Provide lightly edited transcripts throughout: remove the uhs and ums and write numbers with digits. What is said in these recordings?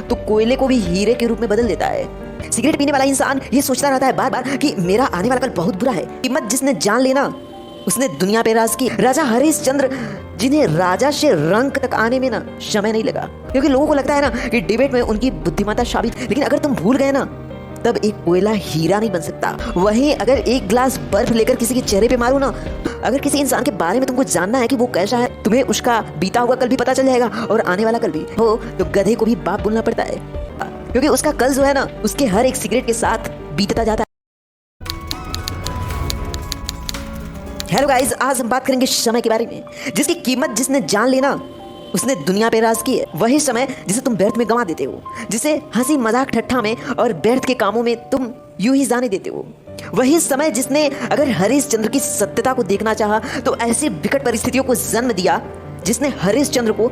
तो कोयले को भी हीरे के रूप में बदल देता है। सिगरेट पीने वाला इंसान ये सोचता रहता है बार बार कि मेरा आने वाला कल बहुत बुरा है। कीमत जिसने जान लेना उसने दुनिया पे राज की। राजा हरिश्चंद्र जिन्हें राजा से रंक तक आने में ना समय नहीं लगा, क्योंकि लोगों को लगता है ना कि डिबेट में उनकी बुद्धिमत्ता साबित, लेकिन अगर तुम भूल गए ना तब एक कोयला हीरा नहीं बन सकता। वहीं अगर एक ग्लास बर्फ लेकर किसी के चेहरे पे मारो ना, अगर किसी इंसान के बारे में तुमको जानना है कि वो कैसा है, तुम्हें उसका बीता हुआ कल भी पता चल जाएगा और आने वाला कल भी। हो तो गधे को भी बाप बोलना पड़ता है, क्योंकि उसका कल जो है ना उसके हर एक सिगरेट के साथ बीतता जाता है। हेलो गाइस, आज हम बात करेंगे समय के बारे में, जिसकी कीमत जिसने जान लेना उसने दुनिया पे राज की है। वही समय जिसे तुम व्यर्थ में गंवा देते हो, जिसे हंसी मजाक ठट्ठा में और व्यर्थ के कामों में तुम यूं ही जाने देते हो। वही समय जिसने अगर हरिश्चंद्र की सत्यता को देखना चाहा तो ऐसी विकट परिस्थितियों को जन्म दिया, जिसने हरिश्चंद्र को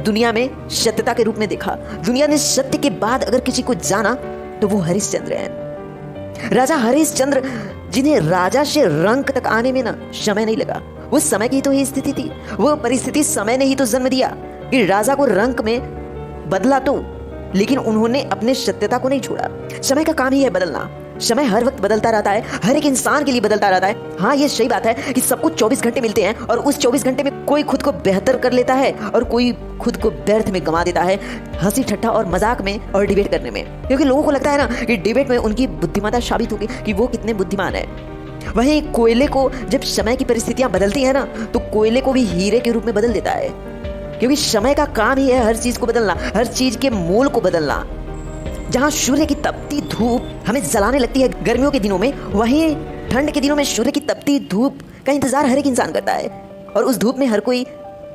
दुनिया में सत्यता के रूप में देखा। दुनिया ने सत्य के बाद अगर किसी को जाना तो वो हरिश्चंद्र है। राजा हरिश्चंद्र जिन्हें राजा से रंक तक आने में ना समय नहीं लगा, वो समय की तो ही स्थिति थी। वो परिस्थिति समय ने ही तो जन्म दिया कि राजा को रंक में बदला तो, लेकिन उन्होंने अपने सत्यता को नहीं छोड़ा। समय का काम ही है बदलना। समय हर वक्त बदलता रहता है, हर एक इंसान के लिए बदलता रहता है। हाँ, ये सही बात है कि सबको 24 घंटे मिलते हैं और उस 24 घंटे में कोई खुद को बेहतर कर लेता है और कोई खुद को व्यर्थ में गंवा देता है, हंसी ठट्ठा और मजाक में और डिबेट करने में, क्योंकि लोगों को लगता है ना कि डिबेट में उनकी बुद्धिमत्ता साबित होगी कि वो कितने बुद्धिमान है। वहीं कोयले को जब समय की परिस्थितियां बदलती है ना तो कोयले को भी हीरे के रूप में बदल देता है, क्योंकि समय का काम ही है हर चीज को बदलना, हर चीज के मोल को बदलना। जहां सूर्य की तपती धूप हमें जलाने लगती है गर्मियों के दिनों में, वहीं ठंड के दिनों में सूर्य की तपती धूप का इंतजार हर एक इंसान करता है और उस धूप में हर कोई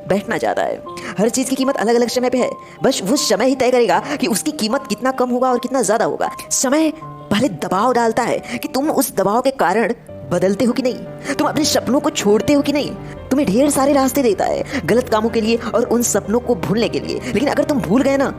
बैठना चाहता है। हर चीज की कीमत अलग अलग समय पे है, बस वो समय ही तय करेगा कि उसकी कीमत कितना कम होगा और कितना ज्यादा होगा। समय पहले दबाव डालता है कि तुम उस दबाव के कारण बदलते हो कि नहीं, तुम अपने सपनों को छोड़ते हो कि नहीं। तुम्हें ढेर सारे रास्ते देता है गलत कामों के लिए और उन सपनों को भूलने के लिए, लेकिन अगर तुम भूल गए ना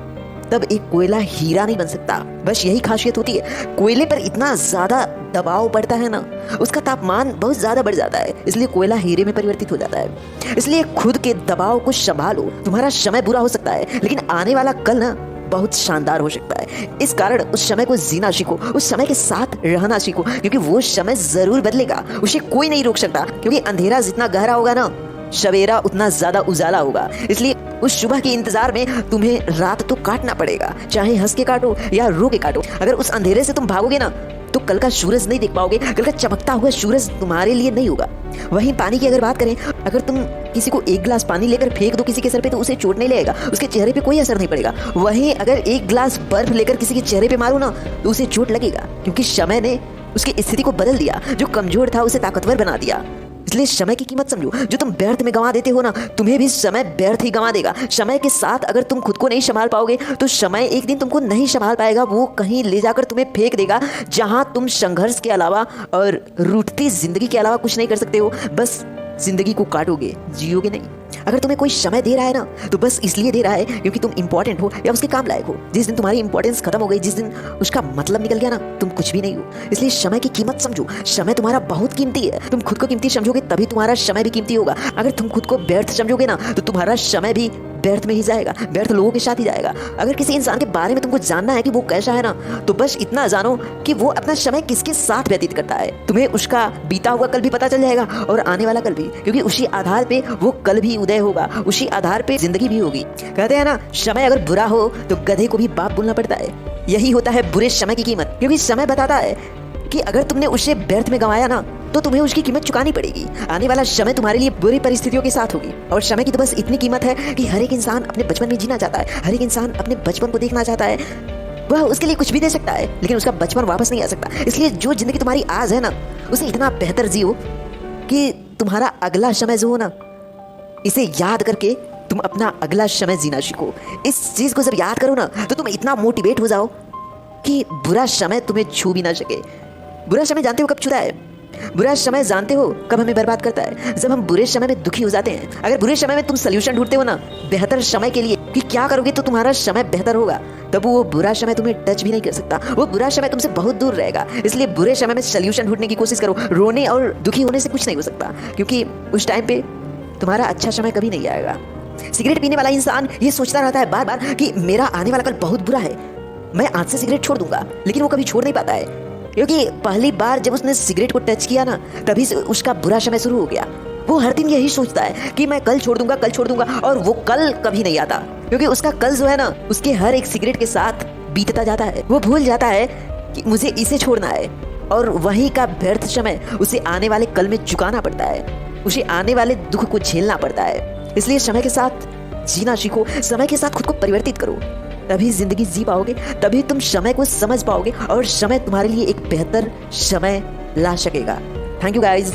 तब एक कोयला हीरा नहीं बन सकता। बस यही खासियत होती है। कोयले पर इतना ज्यादा दबाव पड़ता है ना, उसका तापमान बहुत ज्यादा बढ़ जाता है, इसलिए कोयला हीरे में परिवर्तित हो जाता है। इसलिए खुद के दबाव को संभालो। तुम्हारा समय बुरा हो सकता है, लेकिन आने वाला कल ना बहुत शानदार हो सकता है। इस कारण उस समय को जीना सीखो, उस समय के साथ रहना सीखो, क्योंकि वो समय जरूर बदलेगा, उसे कोई नहीं रोक सकता। क्योंकि अंधेरा जितना गहरा होगा ना, सवेरा उतना ज्यादा उजाला होगा। इसलिए उस सुबह के इंतजार में तुम्हें रात तो काटना पड़ेगा, चाहे हंस के काटो या रो के काटो। अगर उस अंधेरे से तुम भागोगे ना तो कल का सूरज नहीं देख पाओगे, कल का चमकता हुआ सूरज तुम्हारे लिए नहीं होगा। वहीं पानी की अगर बात करें, अगर तुम किसी को एक गिलास पानी लेकर फेंक दो किसी के सर पे तो उसे चोट नहीं लगेगा, उसके चेहरे पे कोई असर नहीं पड़ेगा। वहीं अगर एक गिलास बर्फ लेकर किसी के चेहरे पे मारो ना तो उसे चोट लगेगा, क्योंकि समय ने उसकी स्थिति को बदल दिया। जो कमजोर था उसे ताकतवर बना दिया। इसलिए समय की कीमत समझो। जो तुम व्यर्थ में गंवा देते हो ना, तुम्हें भी समय व्यर्थ ही गंवा देगा। समय के साथ अगर तुम खुद को नहीं संभाल पाओगे तो समय एक दिन तुमको नहीं संभाल पाएगा, वो कहीं ले जाकर तुम्हें फेंक देगा जहां तुम संघर्ष के अलावा और रूठती जिंदगी के अलावा कुछ नहीं कर सकते हो। बस जिंदगी को काटोगे, जियोगे नहीं। अगर तुम्हें कोई समय दे रहा है ना तो बस इसलिए दे रहा है क्योंकि तुम इंपॉर्टेंट हो या उसके काम लायक हो। जिस दिन तुम्हारी इंपॉर्टेंस खत्म हो गई, जिस दिन उसका मतलब निकल गया ना, तुम कुछ भी नहीं हो। इसलिए समय की कीमत समझो। समय तुम्हारा बहुत कीमती है। तुम खुद को कीमती समझोगे तभी तुम्हारा समय भी कीमती होगा। अगर तुम खुद को व्यर्थ समझोगे ना तो तुम्हारा समय भी व्यर्थ में ही जाएगा, व्यर्थ लोगों के साथ ही जाएगा। अगर किसी इंसान के बारे में तुमको जानना है कि वो कैसा है ना, तो बस इतना जानो कि वो अपना समय किसके साथ व्यतीत करता है। तुम्हें उसका बीता हुआ कल भी पता चल जाएगा और आने वाला कल भी, क्योंकि उसी आधार पे वो कल भी उदय होगा, उसी आधार पे जिंदगी भी होगी। कहते हैं ना, समय अगर बुरा हो तो गधे को भी बाप बोलना पड़ता है। यही होता है बुरे समय की कीमत, क्योंकि समय बताता है कि अगर तुमने उसे व्यर्थ में गंवाया ना तो तुम्हें उसकी कीमत चुकानी पड़ेगी। आने वाला समय तुम्हारे लिए बुरी परिस्थितियों के साथ होगी। और समय की तो बस इतनी कीमत है कि हर एक इंसान अपने बचपन में जीना चाहता है, हर एक इंसान अपने बचपन को देखना चाहता है। वह उसके लिए कुछ भी दे सकता है, लेकिन उसका बचपन वापस नहीं आ सकता। इसलिए जो जिंदगी तुम्हारी आज है ना, उसे इतना बेहतर जियो कि तुम्हारा अगला समय जो हो ना, इसे याद करके तुम अपना अगला समय जीना सीखो। इस चीज को जब याद करो ना तो तुम इतना मोटिवेट हो जाओ कि बुरा समय तुम्हें छू भी ना सके। बुरा समय जानते हो कब छूता है? बुरा समय जानते हो कब हमें बर्बाद करता है? जब हम बुरे समय में दुखी हो जाते हैं। अगर बुरे समय में तुम सोल्यूशन ढूंढते हो ना बेहतर समय के लिए कि क्या करोगे तो तुम्हारा समय बेहतर होगा, तब वो बुरा समय तुम्हें टच भी नहीं कर सकता। वो बुरा समय तुमसे बहुत दूर रहेगा। इसलिए बुरे समय में सोल्यूशन ढूंढने की कोशिश करो। रोने और दुखी होने से कुछ नहीं हो सकता, क्योंकि उस टाइम पे तुम्हारा अच्छा समय कभी नहीं आएगा। सिगरेट पीने वाला इंसान ये सोचता रहता है बार बार कि मेरा आने वाला कल बहुत बुरा है, मैं आज से सिगरेट छोड़ दूंगा, लेकिन वो कभी छोड़ नहीं पाता है, क्योंकि पहली बार जब उसने सिगरेट को टच किया ना, तभी से उसका बुरा समय शुरू हो गया। वो हर दिन यही सोचता है कि मैं कल छोड़ दूंगा, कल छोड़ दूंगा, और वो कल कभी नहीं आता, क्योंकि उसका कल जो है ना, उसके हर एक सिगरेट के साथ बीतता जाता है। वो भूल जाता है कि मुझे इसे छोड़ना है, और वहीं का व्यर्थ समय उसे आने वाले कल में चुकाना पड़ता है, उसे आने वाले दुख को झेलना पड़ता है। इसलिए समय के साथ जीना सीखो, समय के साथ खुद को परिवर्तित करो, तभी जिंदगी जी पाओगे, तभी तुम समय को समझ पाओगे और समय तुम्हारे लिए एक बेहतर समय ला सकेगा। Thank you guys.